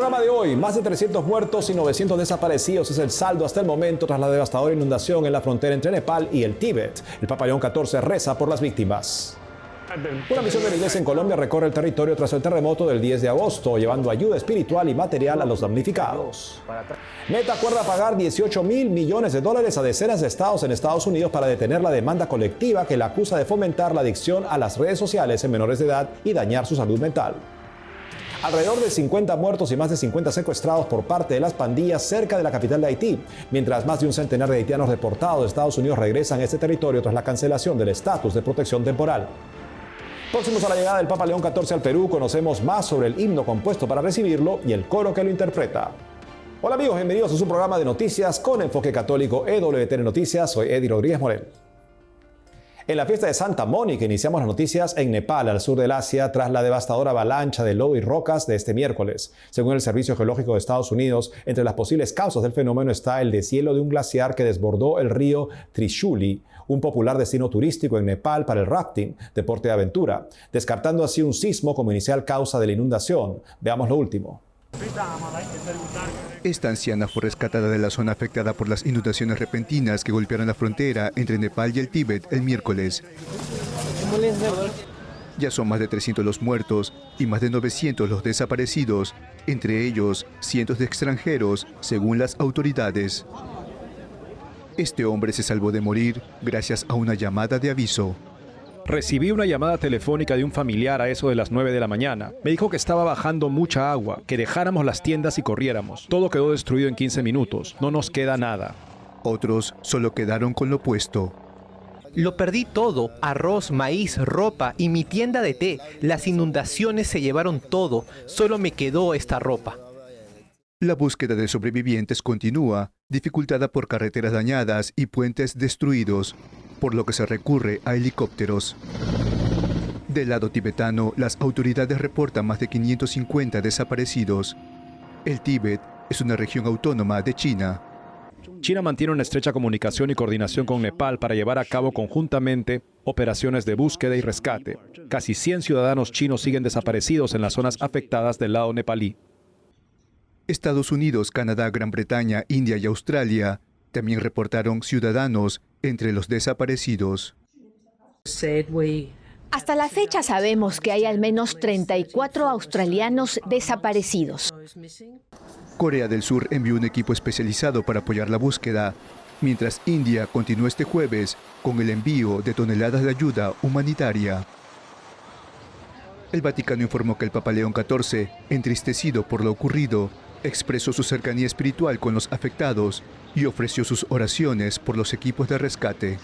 programa de hoy, más de 300 muertos y 900 desaparecidos es el saldo hasta el momento tras la devastadora inundación en la frontera entre Nepal y el Tíbet. El Papa León XIV reza por las víctimas. Una misión de la Iglesia en Colombia recorre el territorio tras el terremoto del 10 de agosto, llevando ayuda espiritual y material a los damnificados. Meta acuerda pagar $18 mil millones a decenas de estados en Estados Unidos para detener la demanda colectiva que la acusa de fomentar la adicción a las redes sociales en menores de edad y dañar su salud mental. Alrededor de 50 muertos y más de 50 secuestrados por parte de las pandillas cerca de la capital de Haití, mientras más de un centenar de haitianos deportados de Estados Unidos regresan a este territorio tras la cancelación del estatus de protección temporal. Próximos a la llegada del Papa León XIV al Perú, conocemos más sobre el himno compuesto para recibirlo y el coro que lo interpreta. Hola amigos, bienvenidos a su programa de noticias con enfoque católico EWTN Noticias. Soy Eddie Rodríguez Morel. En la fiesta de Santa Mónica iniciamos las noticias en Nepal, al sur del Asia, tras la devastadora avalancha de lodo y rocas de este miércoles. Según el Servicio Geológico de Estados Unidos, entre las posibles causas del fenómeno está el deshielo de un glaciar que desbordó el río Trishuli, un popular destino turístico en Nepal para el rafting, deporte de aventura, descartando así un sismo como inicial causa de la inundación. Veamos lo último. Esta anciana fue rescatada de la zona afectada por las inundaciones repentinas que golpearon la frontera entre Nepal y el Tíbet el miércoles. Ya son más de 300 los muertos y más de 900 los desaparecidos, entre ellos cientos de extranjeros, según las autoridades. Este hombre se salvó de morir gracias a una llamada de aviso. Recibí una llamada telefónica de un familiar a eso de las 9 de la mañana. Me dijo que estaba bajando mucha agua, que dejáramos las tiendas y corriéramos. Todo quedó destruido en 15 minutos. No nos queda nada. Otros solo quedaron con lo puesto. Lo perdí todo, arroz, maíz, ropa y mi tienda de té. Las inundaciones se llevaron todo, solo me quedó esta ropa. La búsqueda de sobrevivientes continúa, dificultada por carreteras dañadas y puentes destruidos, por lo que se recurre a helicópteros. Del lado tibetano, las autoridades reportan más de 550 desaparecidos. El Tíbet es una región autónoma de China. China mantiene una estrecha comunicación y coordinación con Nepal para llevar a cabo conjuntamente operaciones de búsqueda y rescate. Casi 100 ciudadanos chinos siguen desaparecidos en las zonas afectadas del lado nepalí. Estados Unidos, Canadá, Gran Bretaña, India y Australia también reportaron ciudadanos entre los desaparecidos. Hasta la fecha sabemos que hay al menos 34 australianos desaparecidos. Corea del Sur envió un equipo especializado para apoyar la búsqueda, mientras India continuó este jueves con el envío de toneladas de ayuda humanitaria. El Vaticano informó que el Papa León XIV, entristecido por lo ocurrido, expresó su cercanía espiritual con los afectados y ofreció sus oraciones por los equipos de rescate.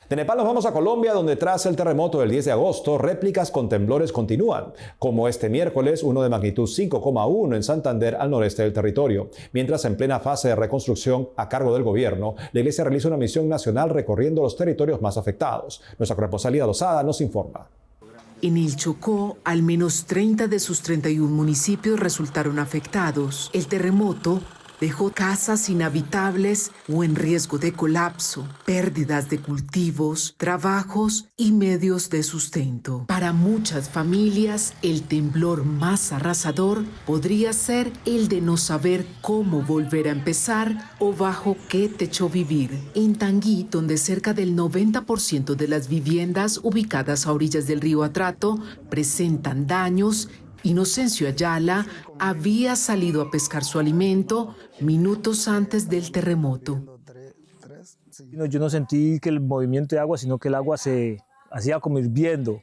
De Nepal nos vamos a Colombia, donde tras el terremoto del 10 de agosto, réplicas con temblores continúan, como este miércoles, uno de magnitud 5,1 en Santander, al noreste del territorio. Mientras, en plena fase de reconstrucción a cargo del gobierno, la Iglesia realiza una misión nacional recorriendo los territorios más afectados. Nuestra corresponsal Lida Lozada nos informa. En el Chocó, al menos 30 de sus 31 municipios resultaron afectados. El terremoto dejó casas inhabitables o en riesgo de colapso, pérdidas de cultivos, trabajos y medios de sustento. Para muchas familias, el temblor más arrasador podría ser el de no saber cómo volver a empezar o bajo qué techo vivir. En Tanguy, donde cerca del 90% de las viviendas ubicadas a orillas del río Atrato presentan daños, Inocencio Ayala había salido a pescar su alimento minutos antes del terremoto. Yo no sentí que el movimiento de agua, sino que el agua se hacía como hirviendo.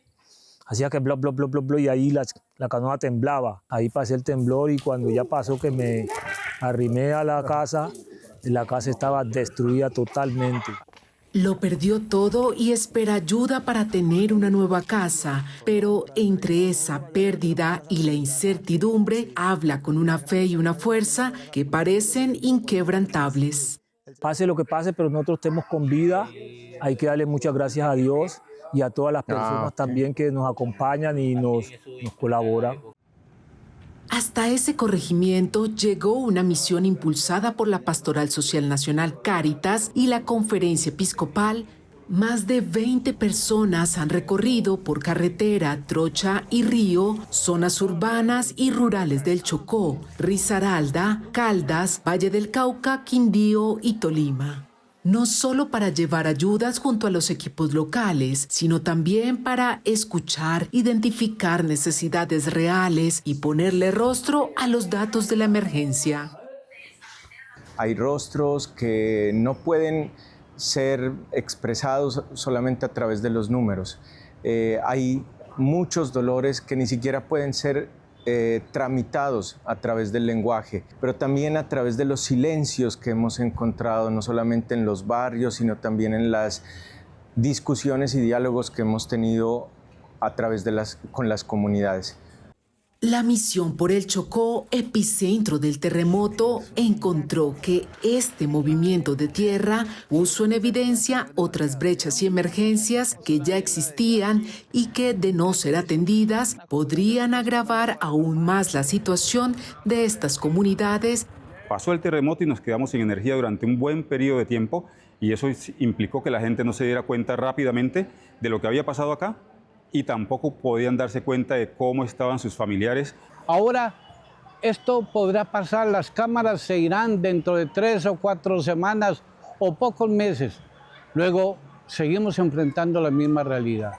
Hacía que blop, blop, blop, blop, blop, y ahí la canoa temblaba. Ahí pasé el temblor y cuando ya pasó que me arrimé a la casa estaba destruida totalmente. Lo perdió todo y espera ayuda para tener una nueva casa, pero entre esa pérdida y la incertidumbre, habla con una fe y una fuerza que parecen inquebrantables. Pase lo que pase, pero nosotros estemos con vida. Hay que darle muchas gracias a Dios y a todas las personas también que nos acompañan y nos colaboran. Hasta ese corregimiento llegó una misión impulsada por la Pastoral Social Nacional Cáritas y la Conferencia Episcopal Más de 20 personas han recorrido por carretera, trocha y río, zonas urbanas y rurales del Chocó, Risaralda, Caldas, Valle del Cauca, Quindío y Tolima. No solo para llevar ayudas junto a los equipos locales, sino también para escuchar, identificar necesidades reales y ponerle rostro a los datos de la emergencia. Hay rostros que no pueden ser expresados solamente a través de los números. Hay muchos dolores que ni siquiera pueden ser tramitados a través del lenguaje, pero también a través de los silencios que hemos encontrado, no solamente en los barrios, sino también en las discusiones y diálogos que hemos tenido a través de con las comunidades. La misión por el Chocó, epicentro del terremoto, encontró que este movimiento de tierra puso en evidencia otras brechas y emergencias que ya existían y que, de no ser atendidas, podrían agravar aún más la situación de estas comunidades. Pasó el terremoto y nos quedamos sin energía durante un buen periodo de tiempo y eso implicó que la gente no se diera cuenta rápidamente de lo que había pasado acá y tampoco podían darse cuenta de cómo estaban sus familiares. Ahora esto podrá pasar, las cámaras se irán dentro de 3 o 4 semanas o pocos meses. Luego seguimos enfrentando la misma realidad.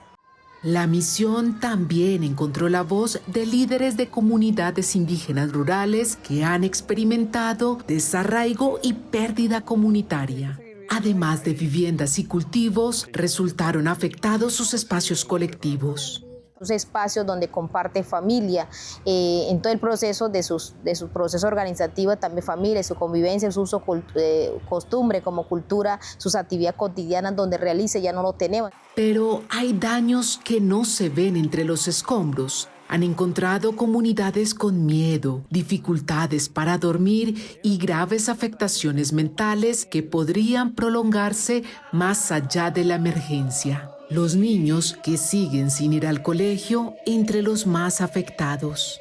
La misión también encontró la voz de líderes de comunidades indígenas rurales que han experimentado desarraigo y pérdida comunitaria. Además de viviendas y cultivos, resultaron afectados sus espacios colectivos. Espacios donde comparte familia, en todo el proceso de su proceso organizativo, también familia, su convivencia, su uso, costumbre como cultura, sus actividades cotidianas donde realice, ya no lo tenemos. Pero hay daños que no se ven entre los escombros. Han encontrado comunidades con miedo, dificultades para dormir y graves afectaciones mentales que podrían prolongarse más allá de la emergencia. Los niños que siguen sin ir al colegio entre los más afectados.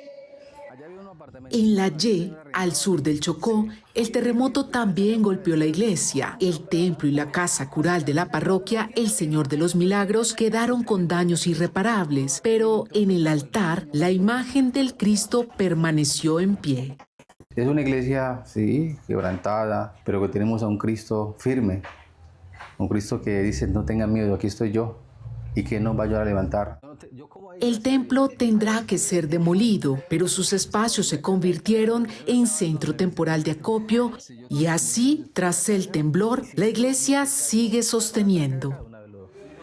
En la Y, al sur del Chocó, el terremoto también golpeó la iglesia. El templo y la casa cural de la parroquia El Señor de los Milagros quedaron con daños irreparables, pero en el altar la imagen del Cristo permaneció en pie. Es una iglesia, sí, quebrantada, pero que tenemos a un Cristo firme, un Cristo que dice, no tengan miedo, aquí estoy yo, y que nos va a ayudar a levantar. El templo tendrá que ser demolido, pero sus espacios se convirtieron en centro temporal de acopio y así, tras el temblor, la iglesia sigue sosteniendo.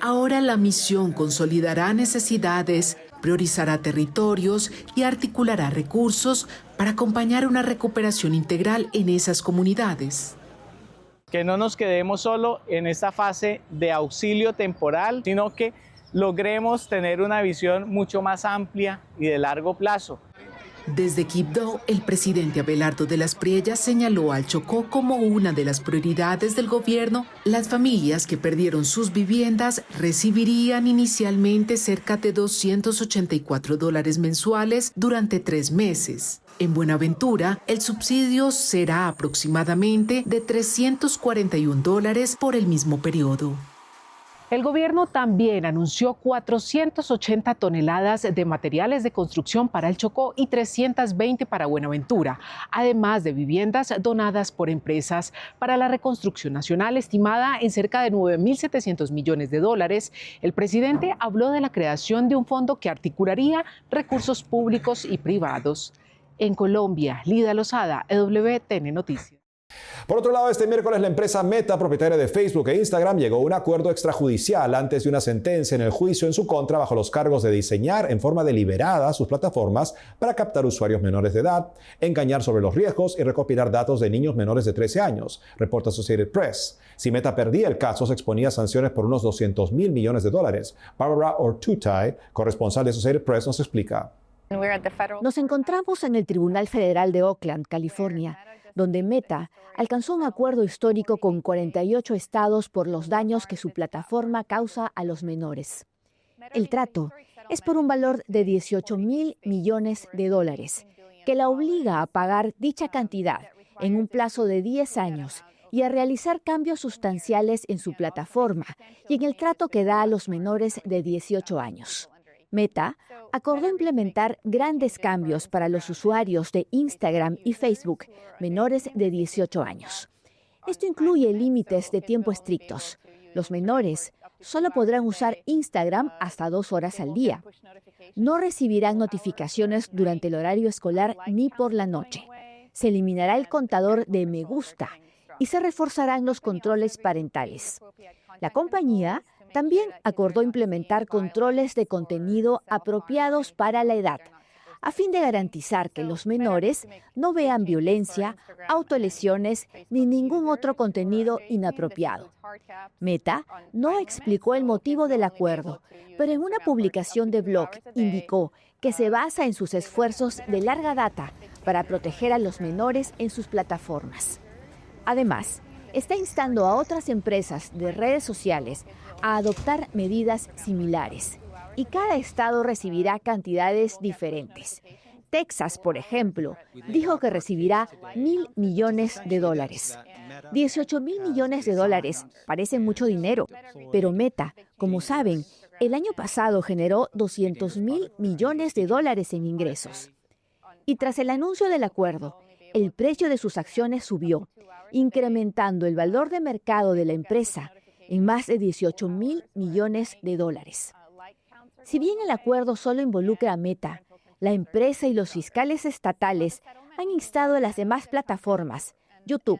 Ahora la misión consolidará necesidades, priorizará territorios y articulará recursos para acompañar una recuperación integral en esas comunidades. Que no nos quedemos solo en esta fase de auxilio temporal, sino que logremos tener una visión mucho más amplia y de largo plazo. Desde Quibdó, el presidente Abelardo de las Priellas señaló al Chocó como una de las prioridades del gobierno. Las familias que perdieron sus viviendas recibirían inicialmente cerca de $284 mensuales durante 3 meses. En Buenaventura, el subsidio será aproximadamente de $341 por el mismo periodo. El gobierno también anunció 480 toneladas de materiales de construcción para el Chocó y 320 para Buenaventura, además de viviendas donadas por empresas para la reconstrucción nacional estimada en cerca de $9.700 millones. El presidente habló de la creación de un fondo que articularía recursos públicos y privados. En Colombia, Lida Lozada, EWTN Noticias. Por otro lado, este miércoles la empresa Meta, propietaria de Facebook e Instagram, llegó a un acuerdo extrajudicial antes de una sentencia en el juicio en su contra bajo los cargos de diseñar en forma deliberada sus plataformas para captar usuarios menores de edad, engañar sobre los riesgos y recopilar datos de niños menores de 13 años, reporta Associated Press. Si Meta perdía el caso, se exponía a sanciones por unos $200 mil millones. Barbara Ortutay, corresponsal de Associated Press, nos explica. Nos encontramos en el Tribunal Federal de Oakland, California, donde Meta alcanzó un acuerdo histórico con 48 estados por los daños que su plataforma causa a los menores. El trato es por un valor de $18.000 millones, que la obliga a pagar dicha cantidad en un plazo de 10 años y a realizar cambios sustanciales en su plataforma y en el trato que da a los menores de 18 años. Meta acordó implementar grandes cambios para los usuarios de Instagram y Facebook menores de 18 años. Esto incluye límites de tiempo estrictos. Los menores solo podrán usar Instagram hasta 2 horas al día. No recibirán notificaciones durante el horario escolar ni por la noche. Se eliminará el contador de me gusta y se reforzarán los controles parentales. La compañía también acordó implementar controles de contenido apropiados para la edad, a fin de garantizar que los menores no vean violencia, autolesiones ni ningún otro contenido inapropiado. Meta no explicó el motivo del acuerdo, pero en una publicación de blog indicó que se basa en sus esfuerzos de larga data para proteger a los menores en sus plataformas. Además, está instando a otras empresas de redes sociales a adoptar medidas similares, y cada estado recibirá cantidades diferentes. Texas, por ejemplo, dijo que recibirá $1.000 millones. $18.000 millones parece mucho dinero, pero Meta, como saben, el año pasado generó $200.000 millones en ingresos. Y tras el anuncio del acuerdo, el precio de sus acciones subió, incrementando el valor de mercado de la empresa en más de $18.000 millones. Si bien el acuerdo solo involucra a Meta, la empresa y los fiscales estatales han instado a las demás plataformas, YouTube,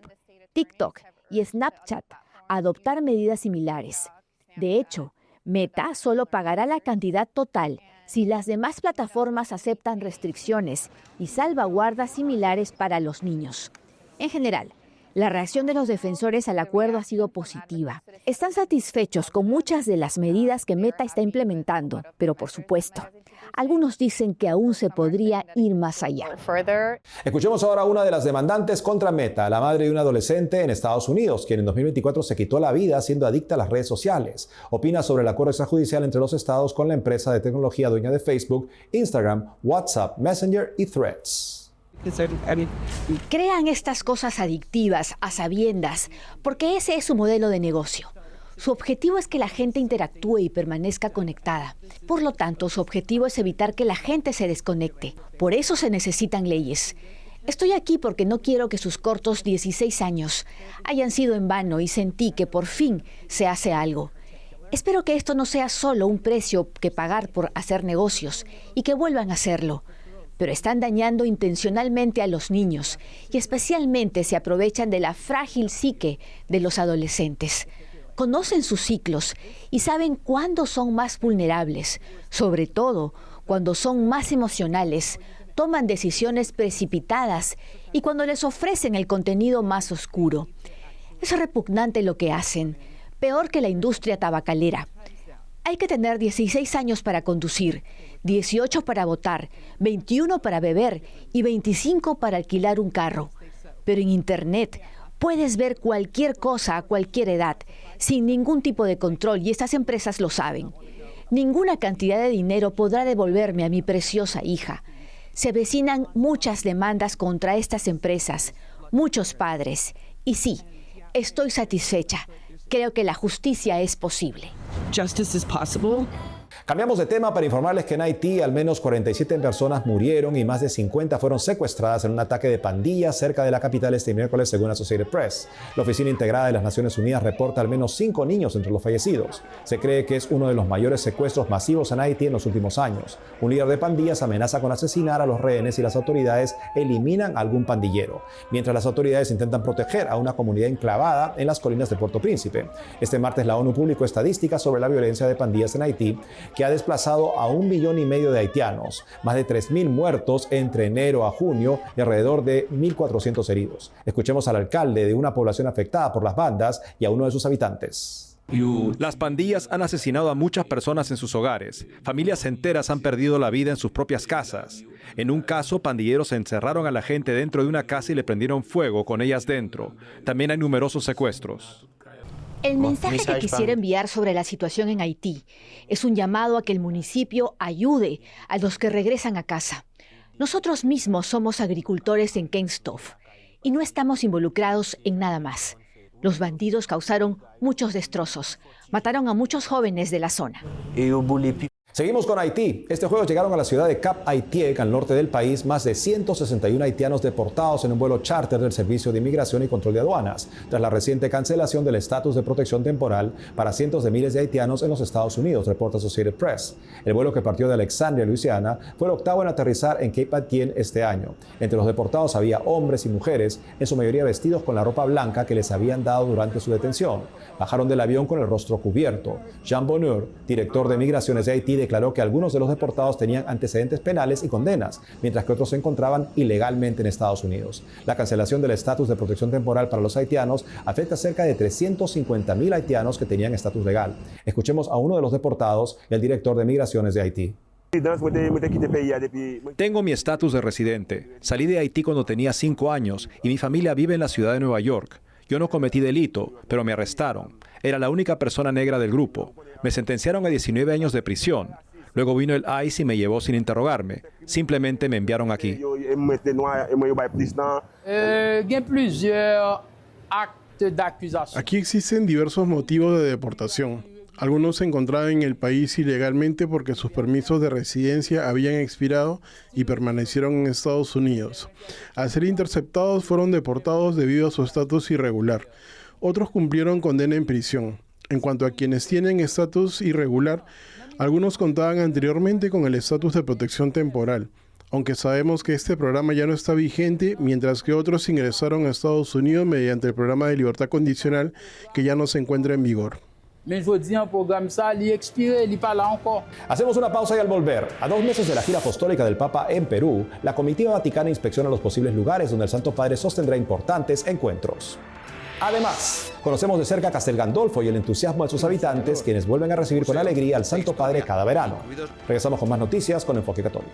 TikTok y Snapchat, a adoptar medidas similares. De hecho, Meta solo pagará la cantidad total si las demás plataformas aceptan restricciones y salvaguardas similares para los niños. En general, la reacción de los defensores al acuerdo ha sido positiva. Están satisfechos con muchas de las medidas que Meta está implementando, pero por supuesto, algunos dicen que aún se podría ir más allá. Escuchemos ahora a una de las demandantes contra Meta, la madre de un adolescente en Estados Unidos, quien en 2024 se quitó la vida siendo adicta a las redes sociales. Opina sobre el acuerdo extrajudicial entre los estados con la empresa de tecnología dueña de Facebook, Instagram, WhatsApp, Messenger y Threads. Crean estas cosas adictivas a sabiendas, porque ese es su modelo de negocio. Su objetivo es que la gente interactúe y permanezca conectada. Por lo tanto, su objetivo es evitar que la gente se desconecte. Por eso se necesitan leyes. Estoy aquí porque no quiero que sus cortos 16 años hayan sido en vano y sentí que por fin se hace algo. Espero que esto no sea solo un precio que pagar por hacer negocios y que vuelvan a hacerlo. Pero están dañando intencionalmente a los niños y especialmente se aprovechan de la frágil psique de los adolescentes. Conocen sus ciclos y saben cuándo son más vulnerables, sobre todo cuando son más emocionales, toman decisiones precipitadas y cuando les ofrecen el contenido más oscuro. Es repugnante lo que hacen, peor que la industria tabacalera. Hay que tener 16 años para conducir, 18 para votar, 21 para beber y 25 para alquilar un carro. Pero en Internet puedes ver cualquier cosa a cualquier edad, sin ningún tipo de control, y estas empresas lo saben. Ninguna cantidad de dinero podrá devolverme a mi preciosa hija. Se avecinan muchas demandas contra estas empresas, muchos padres. Y sí, estoy satisfecha. Creo que la justicia es posible. Justice is possible. Cambiamos de tema para informarles que en Haití al menos 47 personas murieron y más de 50 fueron secuestradas en un ataque de pandillas cerca de la capital este miércoles, según Associated Press. La Oficina Integrada de las Naciones Unidas reporta al menos 5 niños entre los fallecidos. Se cree que es uno de los mayores secuestros masivos en Haití en los últimos años. Un líder de pandillas amenaza con asesinar a los rehenes y las autoridades eliminan a algún pandillero, mientras las autoridades intentan proteger a una comunidad enclavada en las colinas de Puerto Príncipe. Este martes la ONU publicó estadísticas sobre la violencia de pandillas en Haití, que ha desplazado a 1,5 millones de haitianos, más de 3.000 muertos entre enero a junio y alrededor de 1.400 heridos. Escuchemos al alcalde de una población afectada por las bandas y a uno de sus habitantes. Las pandillas han asesinado a muchas personas en sus hogares. Familias enteras han perdido la vida en sus propias casas. En un caso, pandilleros encerraron a la gente dentro de una casa y le prendieron fuego con ellas dentro. También hay numerosos secuestros. El mensaje que quisiera enviar sobre la situación en Haití es un llamado a que el municipio ayude a los que regresan a casa. Nosotros mismos somos agricultores en Kenstove y no estamos involucrados en nada más. Los bandidos causaron muchos destrozos. Mataron a muchos jóvenes de la zona. Seguimos con Haití. Este jueves llegaron a la ciudad de Cap Haïtiek, al norte del país, más de 161 haitianos deportados en un vuelo charter del Servicio de Inmigración y Control de Aduanas, tras la reciente cancelación del estatus de protección temporal para cientos de miles de haitianos en los Estados Unidos, reporta Associated Press. El vuelo, que partió de Alexandria, Luisiana, fue el octavo en aterrizar en Cape Haïtien este año. Entre los deportados había hombres y mujeres, en su mayoría vestidos con la ropa blanca que les habían dado durante su detención. Bajaron del avión con el rostro cubierto. Jean Bonheur, director de Migraciones de Haití, declaró que algunos de los deportados tenían antecedentes penales y condenas, mientras que otros se encontraban ilegalmente en Estados Unidos. La cancelación del estatus de protección temporal para los haitianos afecta a cerca de 350,000 haitianos que tenían estatus legal. Escuchemos a uno de los deportados y al director de Migraciones de Haití. Tengo mi estatus de residente. Salí de Haití cuando tenía 5 años y mi familia vive en la ciudad de Nueva York. Yo no cometí delito, pero me arrestaron. Era la única persona negra del grupo. Me sentenciaron a 19 años de prisión. Luego vino el ICE y me llevó sin interrogarme. Simplemente me enviaron aquí. Aquí existen diversos motivos de deportación. Algunos se encontraban en el país ilegalmente porque sus permisos de residencia habían expirado y permanecieron en Estados Unidos. Al ser interceptados, fueron deportados debido a su estatus irregular. Otros cumplieron condena en prisión. En cuanto a quienes tienen estatus irregular, algunos contaban anteriormente con el estatus de protección temporal, aunque sabemos que este programa ya no está vigente, mientras que otros ingresaron a Estados Unidos mediante el programa de libertad condicional, que ya no se encuentra en vigor. Hacemos una pausa y al volver, a 2 meses de la gira apostólica del Papa en Perú, la comitiva vaticana inspecciona los posibles lugares donde el Santo Padre sostendrá importantes encuentros. Además, conocemos de cerca Castel Gandolfo y el entusiasmo de sus habitantes, quienes vuelven a recibir con alegría al Santo Padre cada verano. Regresamos con más noticias con Enfoque Católico.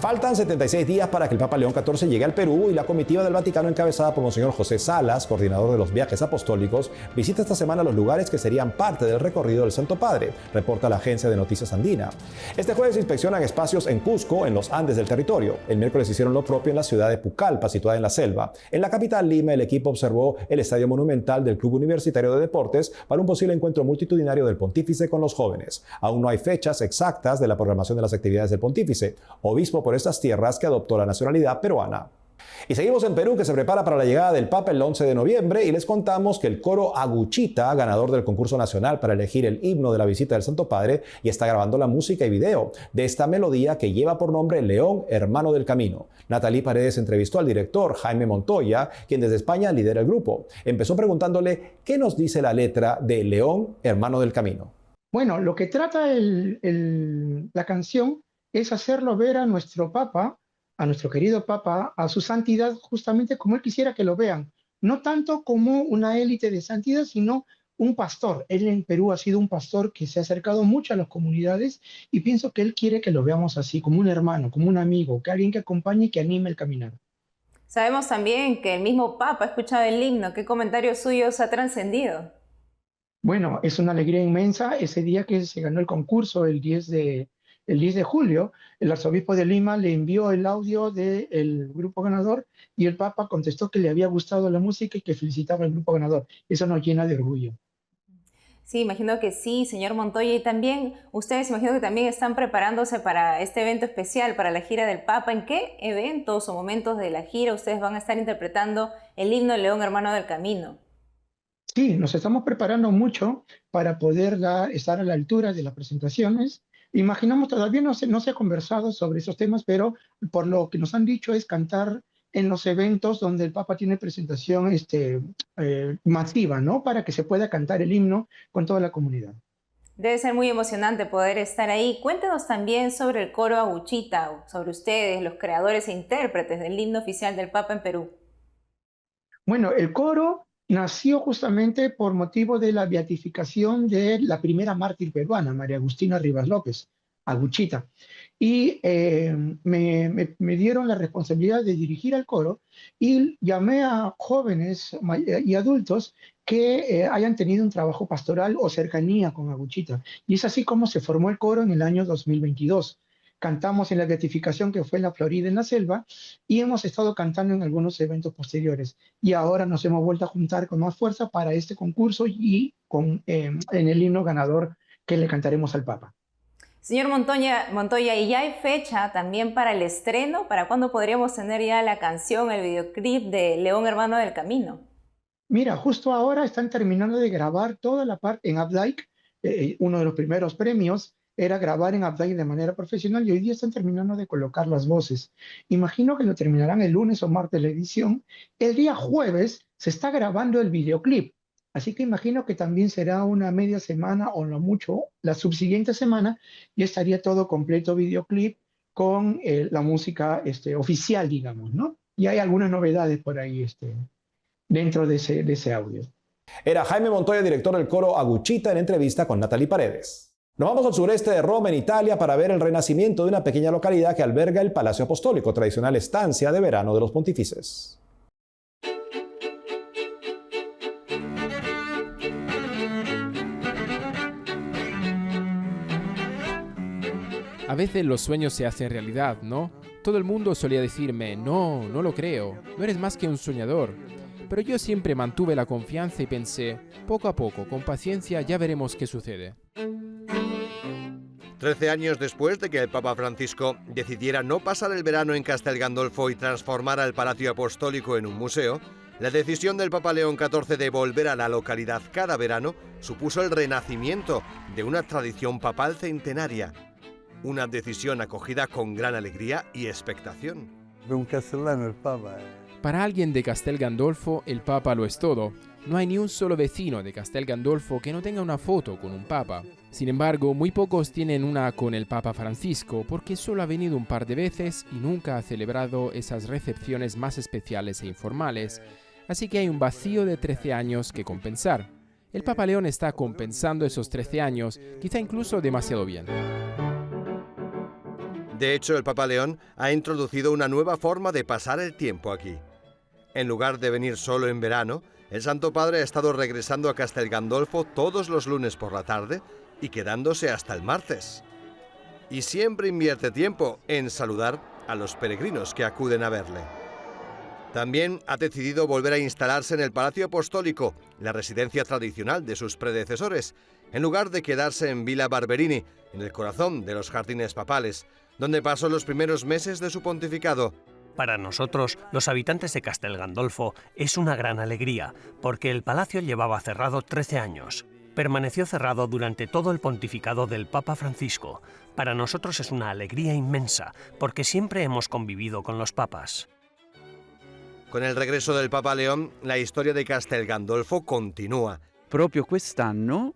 Faltan 76 días para que el Papa León XIV llegue al Perú y la comitiva del Vaticano, encabezada por Monseñor José Salas, coordinador de los viajes apostólicos, visita esta semana los lugares que serían parte del recorrido del Santo Padre, reporta la agencia de noticias andina. Este jueves inspeccionan espacios en Cusco, en los Andes del territorio. El miércoles hicieron lo propio en la ciudad de Pucallpa, situada en la selva. En la capital, Lima, el equipo observó el estadio monumental del Club Universitario de Deportes para un posible encuentro multitudinario del pontífice con los jóvenes. Aún no hay fechas exactas de la programación de las actividades del pontífice, obispo por estas tierras que adoptó la nacionalidad peruana. Y seguimos en Perú, que se prepara para la llegada del Papa el 11 de noviembre, y les contamos que el coro Aguchita, ganador del concurso nacional para elegir el himno de la visita del Santo Padre, y está grabando la música y video de esta melodía que lleva por nombre León, hermano del camino. Natalie Paredes entrevistó al director Jaime Montoya, quien desde España lidera el grupo. Empezó preguntándole qué nos dice la letra de León, hermano del camino. Bueno, lo que trata la canción es hacerlo ver a nuestro Papa, a nuestro querido Papa, a su santidad, justamente como él quisiera que lo vean. No tanto como una élite de santidad, sino un pastor. Él en Perú ha sido un pastor que se ha acercado mucho a las comunidades, y pienso que él quiere que lo veamos así, como un hermano, como un amigo, que alguien que acompañe y que anime el caminar. Sabemos también que el mismo Papa ha escuchado el himno. ¿Qué comentarios suyos ha trascendido? Bueno, es una alegría inmensa. Ese día que se ganó el concurso, el 10 de julio, el arzobispo de Lima le envió el audio del grupo ganador, y el Papa contestó que le había gustado la música y que felicitaba al grupo ganador. Eso nos llena de orgullo. Sí, imagino que sí, señor Montoya. Y también ustedes, imagino que también están preparándose para este evento especial, para la gira del Papa. ¿En qué eventos o momentos de la gira ustedes van a estar interpretando el himno León, hermano del camino? Sí, nos estamos preparando mucho para poder estar a la altura de las presentaciones. Imaginamos, todavía no se ha conversado sobre esos temas, pero por lo que nos han dicho es cantar en los eventos donde el Papa tiene presentación masiva, ¿no? Para que se pueda cantar el himno con toda la comunidad. Debe ser muy emocionante poder estar ahí. Cuéntenos también sobre el coro Aguchita, sobre ustedes, los creadores e intérpretes del himno oficial del Papa en Perú. Bueno, el coro nació justamente por motivo de la beatificación de la primera mártir peruana, María Agustina Rivas López, Aguchita. Y me dieron la responsabilidad de dirigir al coro, y llamé a jóvenes y adultos que hayan tenido un trabajo pastoral o cercanía con Aguchita. Y es así como se formó el coro en el año 2022. cantamos en la beatificación que fue en la Florida, en la selva, y hemos estado cantando en algunos eventos posteriores. Y ahora nos hemos vuelto a juntar con más fuerza para este concurso y en el himno ganador que le cantaremos al Papa. Señor Montoya, ¿y ya hay fecha también para el estreno? ¿Para cuándo podríamos tener ya la canción, el videoclip de León Hermano del Camino? Mira, justo ahora están terminando de grabar toda la parte en Updike. Uno de los primeros premios era grabar en Updike de manera profesional y hoy día están terminando de colocar las voces. Imagino que lo terminarán el lunes o martes la edición. El día jueves se está grabando el videoclip. Así que imagino que también será una media semana o no mucho, la subsiguiente semana ya estaría todo completo videoclip con la música oficial, digamos, ¿no? Y hay algunas novedades por ahí dentro de ese audio. Era Jaime Montoya, director del coro Aguchita, en entrevista con Natalie Paredes. Nos vamos al sureste de Roma, en Italia, para ver el renacimiento de una pequeña localidad que alberga el Palacio Apostólico, tradicional estancia de verano de los pontífices. A veces los sueños se hacen realidad, ¿no? Todo el mundo solía decirme, no, no lo creo, no eres más que un soñador. Pero yo siempre mantuve la confianza y pensé, poco a poco, con paciencia, ya veremos qué sucede. 13 años después de que el Papa Francisco decidiera no pasar el verano en Castel Gandolfo y transformar el Palacio Apostólico en un museo, la decisión del Papa León XIV de volver a la localidad cada verano supuso el renacimiento de una tradición papal centenaria. Una decisión acogida con gran alegría y expectación. Un castellano el Papa. Para alguien de Castel Gandolfo, el Papa lo es todo. No hay ni un solo vecino de Castel Gandolfo que no tenga una foto con un Papa. Sin embargo, muy pocos tienen una con el Papa Francisco, porque solo ha venido un par de veces y nunca ha celebrado esas recepciones más especiales e informales. Así que hay un vacío de 13 años que compensar. El Papa León está compensando esos 13 años, quizá incluso demasiado bien. De hecho, el Papa León ha introducido una nueva forma de pasar el tiempo aquí. En lugar de venir solo en verano, el Santo Padre ha estado regresando a Castel Gandolfo todos los lunes por la tarde y quedándose hasta el martes. Y siempre invierte tiempo en saludar a los peregrinos que acuden a verle. También ha decidido volver a instalarse en el Palacio Apostólico, la residencia tradicional de sus predecesores, en lugar de quedarse en Villa Barberini, en el corazón de los jardines papales, donde pasó los primeros meses de su pontificado. Para nosotros, los habitantes de Castel Gandolfo, es una gran alegría, porque el palacio llevaba cerrado 13 años. Permaneció cerrado durante todo el pontificado del Papa Francisco. Para nosotros es una alegría inmensa, porque siempre hemos convivido con los papas. Con el regreso del Papa León, la historia de Castel Gandolfo continúa. Proprio quest'anno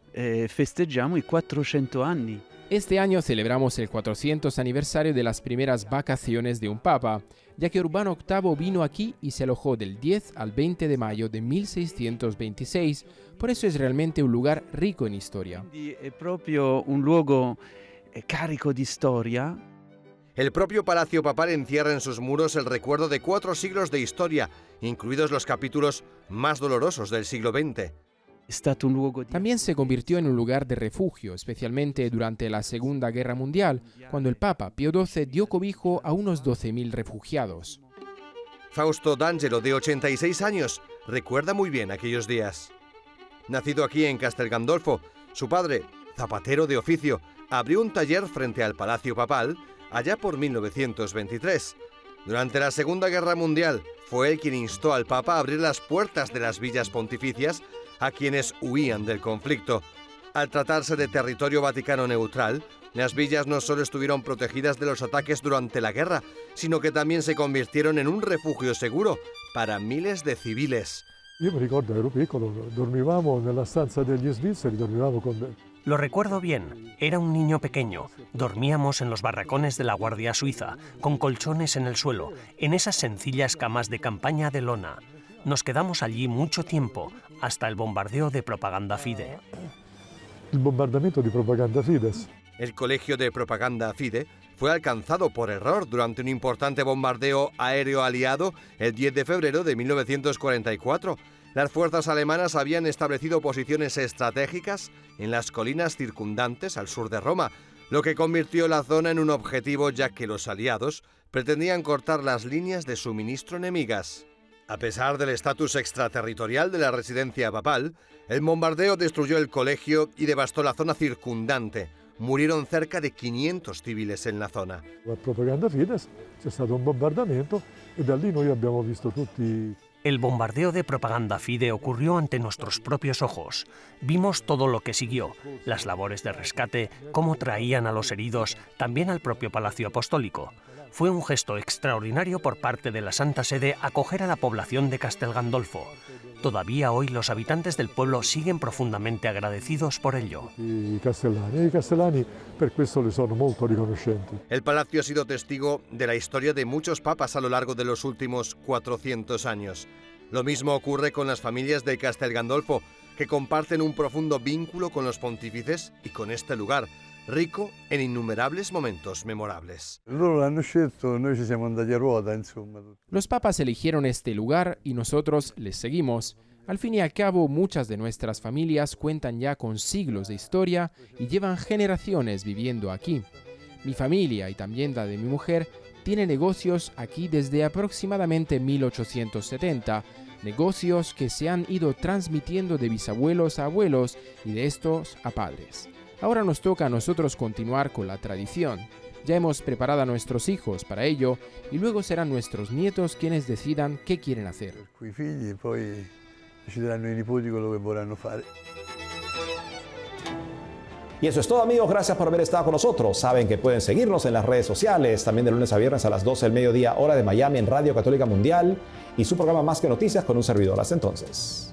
festeggiamo i 400 anni. Este año celebramos el 400 aniversario de las primeras vacaciones de un papa, ya que Urbano VIII vino aquí y se alojó del 10 al 20 de mayo de 1626, por eso es realmente un lugar rico en historia. Quindi è proprio un luogo carico di storia. El propio Palacio Papal encierra en sus muros el recuerdo de 4 siglos de historia, incluidos los capítulos más dolorosos del siglo XX. También se convirtió en un lugar de refugio, especialmente durante la Segunda Guerra Mundial, cuando el Papa Pío XII dio cobijo a unos 12.000 refugiados. Fausto D'Angelo, de 86 años, recuerda muy bien aquellos días. Nacido aquí en Castel Gandolfo, su padre, zapatero de oficio, abrió un taller frente al Palacio Papal allá por 1923. Durante la Segunda Guerra Mundial, fue él quien instó al Papa a abrir las puertas de las villas pontificias a quienes huían del conflicto. Al tratarse de territorio vaticano neutral, las villas no solo estuvieron protegidas de los ataques durante la guerra, sino que también se convirtieron en un refugio seguro para miles de civiles. Yo me ricordo, ero piccolo, dormivamo nella stanza degli svizzeri, dormivamo con... Lo recuerdo bien, era un niño pequeño, dormíamos en los barracones de la Guardia Suiza, con colchones en el suelo, en esas sencillas camas de campaña de lona. Nos quedamos allí mucho tiempo, hasta el bombardeo de Propaganda Fide. El bombardamiento de Propaganda Fides. El colegio de Propaganda Fide fue alcanzado por error durante un importante bombardeo aéreo aliado el 10 de febrero de 1944. Las fuerzas alemanas habían establecido posiciones estratégicas en las colinas circundantes al sur de Roma, lo que convirtió la zona en un objetivo ya que los aliados pretendían cortar las líneas de suministro enemigas. A pesar del estatus extraterritorial de la residencia papal, el bombardeo destruyó el colegio y devastó la zona circundante. Murieron cerca de 500 civiles en la zona. La propaganda Fides, c'è stato un bombardamento e da lì noi abbiamo visto tutti. El bombardeo de propaganda Fide ocurrió ante nuestros propios ojos. Vimos todo lo que siguió, las labores de rescate, cómo traían a los heridos, también al propio Palacio Apostólico. Fue un gesto extraordinario por parte de la Santa Sede acoger a la población de Castel Gandolfo. Todavía hoy los habitantes del pueblo siguen profundamente agradecidos por ello. I castellani per questo le sono molto riconoscenti. El palacio ha sido testigo de la historia de muchos papas a lo largo de los últimos 400 años. Lo mismo ocurre con las familias de Castel Gandolfo, que comparten un profundo vínculo con los pontífices y con este lugar, rico en innumerables momentos memorables. Los papas eligieron este lugar y nosotros les seguimos. Al fin y al cabo, muchas de nuestras familias cuentan ya con siglos de historia y llevan generaciones viviendo aquí. Mi familia y también la de mi mujer tiene negocios aquí desde aproximadamente 1870, negocios que se han ido transmitiendo de bisabuelos a abuelos y de estos a padres. Ahora nos toca a nosotros continuar con la tradición. Ya hemos preparado a nuestros hijos para ello y luego serán nuestros nietos quienes decidan qué quieren hacer. Y eso es todo, amigos. Gracias por haber estado con nosotros. Saben que pueden seguirnos en las redes sociales, también de lunes a viernes a las 12 del mediodía, hora de Miami, en Radio Católica Mundial, y su programa Más que Noticias con un servidor. Hasta entonces.